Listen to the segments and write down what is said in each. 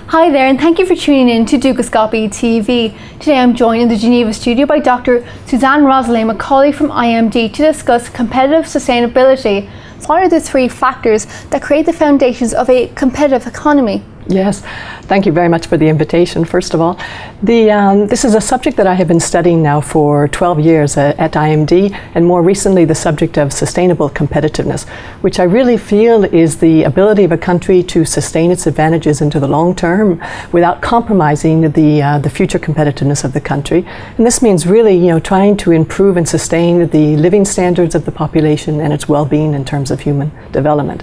Hi there, and thank you for tuning in to Dúchascopy TV. Today I'm joined in the Geneva studio by Doctor Suzanne Rosselet-McCauley from IMD to discuss competitive sustainability. What are the three factors that create the foundations of a competitive economy? Yes, thank you very much for the invitation, first of all. This is a subject that I have been studying now for 12 years at IMD, and more recently the subject of sustainable competitiveness, which I really feel is the ability of a country to sustain its advantages into the long term without compromising the future competitiveness of the country. And this means really, trying to improve and sustain the living standards of the population and its well-being in terms of human development.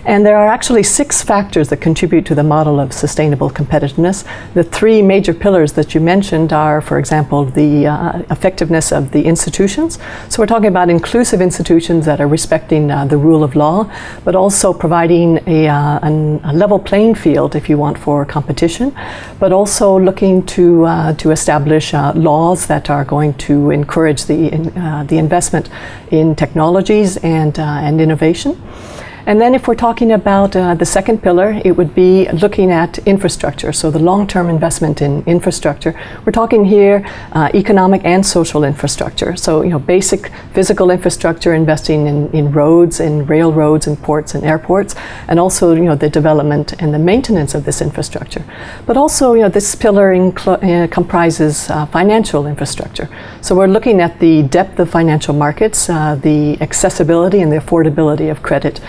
And there are actually 6 factors that contribute to the model of sustainable competitiveness. The 3 major pillars that you mentioned are, for example, the effectiveness of the institutions. So we're talking about inclusive institutions that are respecting the rule of law, but also providing a level playing field, if you want, for competition, but also looking to establish laws that are going to encourage the investment in technologies and innovation. And then if we're talking about the second pillar, it would be looking at infrastructure, so the long-term investment in infrastructure. We're talking here economic and social infrastructure, so basic physical infrastructure, investing in roads, in railroads, and ports and airports, and also the development and the maintenance of this infrastructure. But also this pillar comprises financial infrastructure. So we're looking at the depth of financial markets, the accessibility and the affordability of credit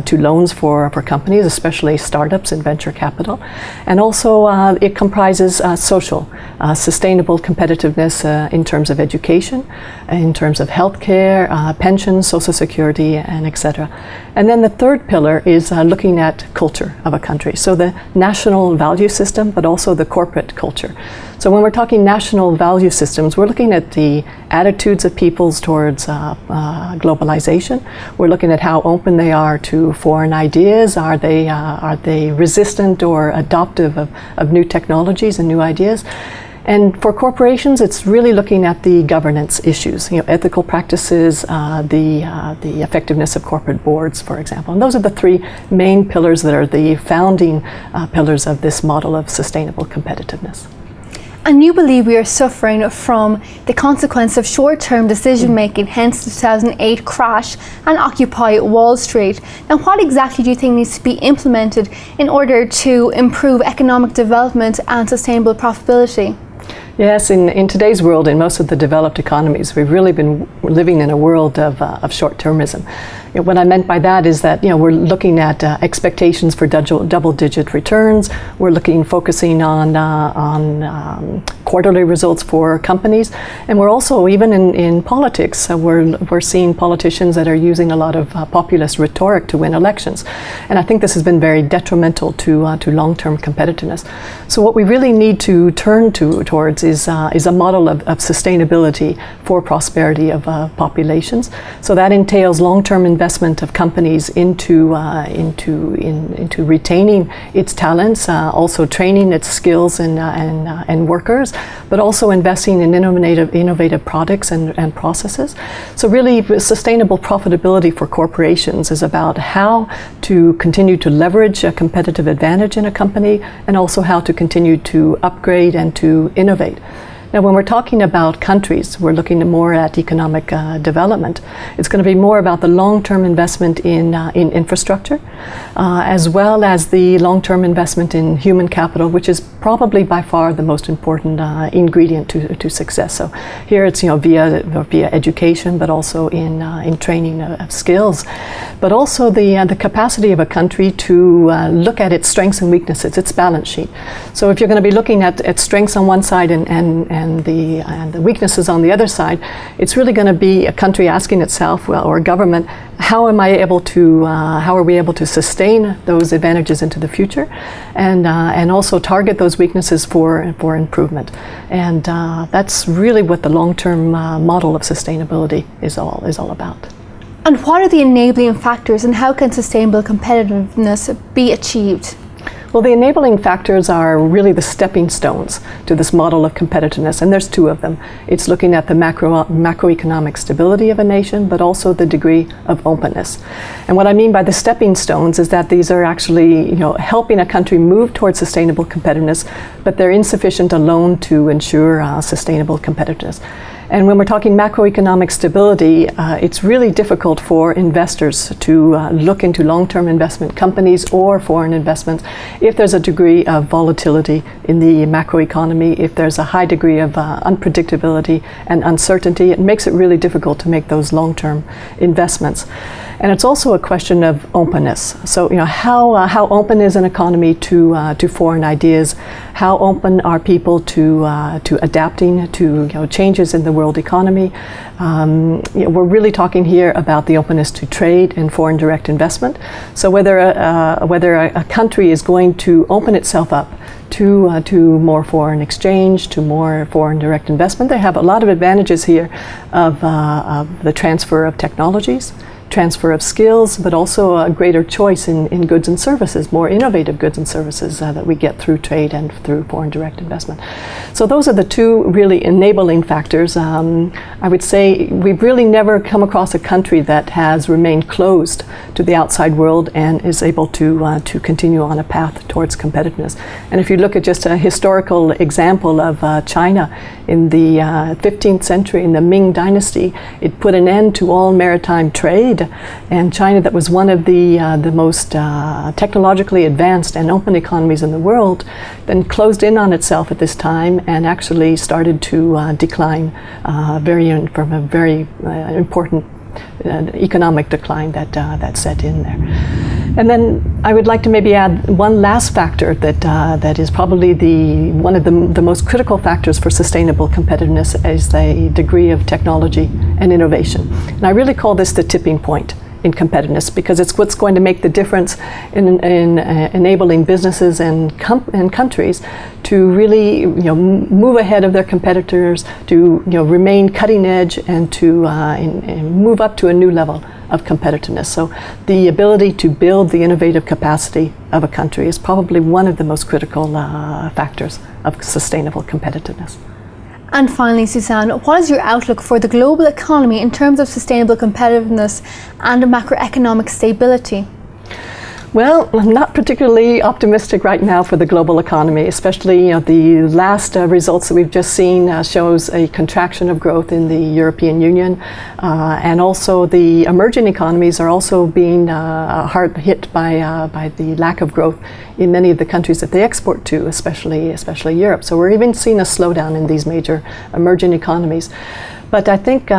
to loans for companies, especially startups and venture capital. And also it comprises social, sustainable competitiveness in terms of education, in terms of healthcare, pensions, social security, and etc. And then the third pillar is looking at culture of a country. So the national value system, but also the corporate culture. So when we're talking national value systems, we're looking at the attitudes of peoples towards globalization. We're looking at how open they are to foreign ideas. Are they resistant or adoptive of new technologies and new ideas? And for corporations, it's really looking at the governance issues, ethical practices, the effectiveness of corporate boards, for example. And those are the 3 main pillars that are the founding pillars of this model of sustainable competitiveness. And you believe we are suffering from the consequence of short-term decision-making, hence the 2008 crash and Occupy Wall Street. Now, what exactly do you think needs to be implemented in order to improve economic development and sustainable profitability? Yes, in today's world, in most of the developed economies, we've really been living in a world of short-termism. What I meant by that is that we're looking at expectations for double-digit returns. We're focusing on quarterly results for companies, and we're also even in politics. We're seeing politicians that are using a lot of populist rhetoric to win elections, and I think this has been very detrimental to long-term competitiveness. So what we really need to turn towards is a model of sustainability for prosperity of populations. So that entails long-term investment of companies into retaining its talents, also training its skills and workers, but also investing in innovative products and processes. So really, sustainable profitability for corporations is about how to continue to leverage a competitive advantage in a company, and also how to continue to upgrade and to innovate. Now, when we're talking about countries, we're looking more at economic development. It's going to be more about the long-term investment in infrastructure, as well as the long-term investment in human capital, which is probably by far the most important ingredient to success. So here it's via education, but also in training of skills, but also the capacity of a country to look at its strengths and weaknesses, its balance sheet. So if you're going to be looking at strengths on one side and the weaknesses on the other side, it's really going to be a country asking itself, or a government, how are we able to sustain those advantages into the future, and also target those weaknesses for improvement. And that's really what the long-term model of sustainability is all about. And what are the enabling factors, and how can sustainable competitiveness be achieved? Well, the enabling factors are really the stepping stones to this model of competitiveness, and there's two of them. It's looking at the macroeconomic stability of a nation, but also the degree of openness. And what I mean by the stepping stones is that these are actually, helping a country move towards sustainable competitiveness, but they're insufficient alone to ensure sustainable competitiveness. And when we're talking macroeconomic stability, it's really difficult for investors to look into long-term investment companies or foreign investments if there's a degree of volatility in the macroeconomy, if there's a high degree of unpredictability and uncertainty. It makes it really difficult to make those long-term investments. And it's also a question of openness. So, how open is an economy to foreign ideas? How open are people to adapting to changes in the world economy? We're really talking here about the openness to trade and foreign direct investment. So whether a country is going to open itself up to more foreign exchange, to more foreign direct investment, they have a lot of advantages here of the transfer of technologies, transfer of skills, but also a greater choice in goods and services, more innovative goods and services that we get through trade and through foreign direct investment. So those are the two really enabling factors. I would say we've really never come across a country that has remained closed to the outside world and is able to continue on a path towards competitiveness. And if you look at just a historical example of China in the 15th century, in the Ming Dynasty, it put an end to all maritime trade. And China, that was one of the most technologically advanced and open economies in the world, then closed in on itself at this time and actually started to decline from a very important economic decline that set in there. And then I would like to maybe add one last factor that is probably one of the most critical factors for sustainable competitiveness is the degree of technology and innovation. And I really call this the tipping point in competitiveness, because it's what's going to make the difference in enabling businesses and countries to really move ahead of their competitors, to remain cutting edge, and to move up to a new level of competitiveness. So the ability to build the innovative capacity of a country is probably one of the most critical factors of sustainable competitiveness. And finally, Suzanne, what is your outlook for the global economy in terms of sustainable competitiveness and macroeconomic stability? Well, I'm not particularly optimistic right now for the global economy, especially the last results that we've just seen shows a contraction of growth in the European Union, and also the emerging economies are also being hard hit by the lack of growth in many of the countries that they export to, especially Europe. So we're even seeing a slowdown in these major emerging economies. But I think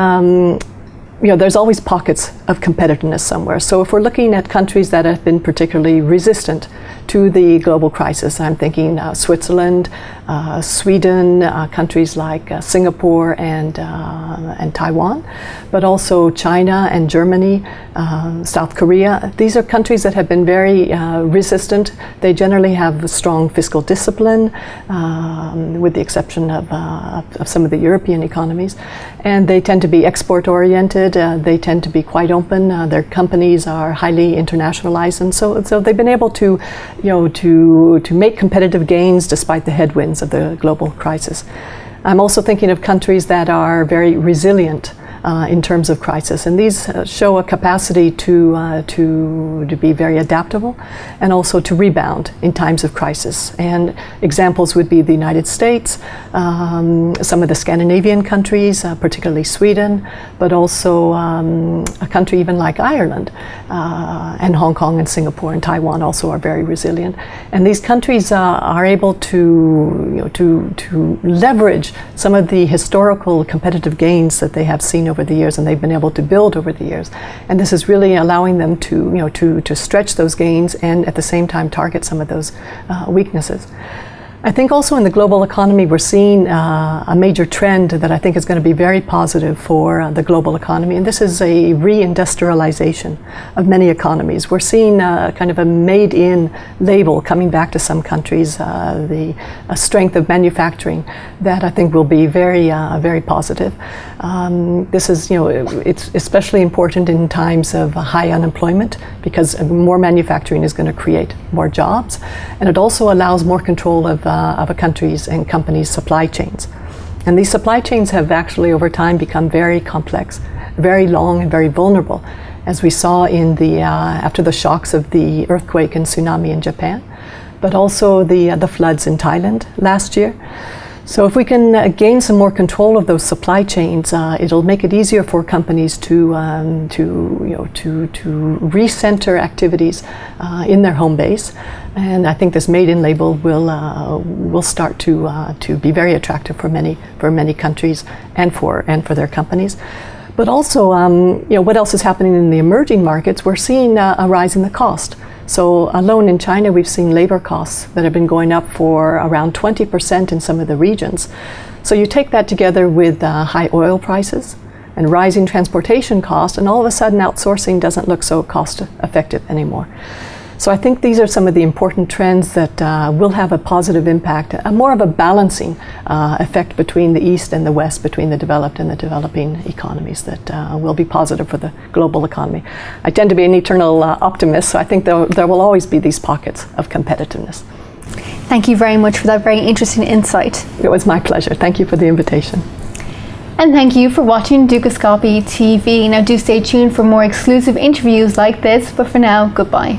there's always pockets of competitiveness somewhere. So if we're looking at countries that have been particularly resistant to the global crisis, I'm thinking Switzerland, Sweden, countries like Singapore and Taiwan, but also China and Germany, South Korea. These are countries that have been very resistant. They generally have a strong fiscal discipline, with the exception of some of the European economies. And they tend to be export-oriented. They tend to be quite open. Their companies are highly internationalized, and so they've been able to make competitive gains despite the headwinds of the global crisis. I'm also thinking of countries that are very resilient in terms of crisis, and these show a capacity to be very adaptable and also to rebound in times of crisis. And examples would be the United States, some of the Scandinavian countries, particularly Sweden, but also a country even like Ireland, and Hong Kong and Singapore and Taiwan also are very resilient. And these countries are able to leverage some of the historical competitive gains that they have seen over the years, and they've been able to build over the years. And this is really allowing them to stretch those gains and at the same time target some of those weaknesses. I think also in the global economy we're seeing a major trend that I think is going to be very positive for the global economy, and this is a reindustrialization of many economies. We're seeing kind of a made-in label coming back to some countries, the strength of manufacturing that I think will be very, very positive. This is, it's especially important in times of high unemployment because more manufacturing is going to create more jobs, and it also allows more control of a country's and companies' supply chains. And these supply chains have actually over time become very complex, very long and very vulnerable, as we saw in after the shocks of the earthquake and tsunami in Japan, but also the floods in Thailand last year. So if we can gain some more control of those supply chains, it'll make it easier for companies to recenter activities in their home base, and I think this made-in label will start to be very attractive for many countries and for their companies. But also, what else is happening in the emerging markets? We're seeing a rise in the cost. So alone in China, we've seen labor costs that have been going up for around 20% in some of the regions. So you take that together with high oil prices and rising transportation costs, and all of a sudden outsourcing doesn't look so cost effective anymore. So I think these are some of the important trends that will have a positive impact, more of a balancing effect between the East and the West, between the developed and the developing economies that will be positive for the global economy. I tend to be an eternal optimist, so I think there will always be these pockets of competitiveness. Thank you very much for that very interesting insight. It was my pleasure. Thank you for the invitation. And thank you for watching Dukascopy TV. Now do stay tuned for more exclusive interviews like this, but for now, goodbye.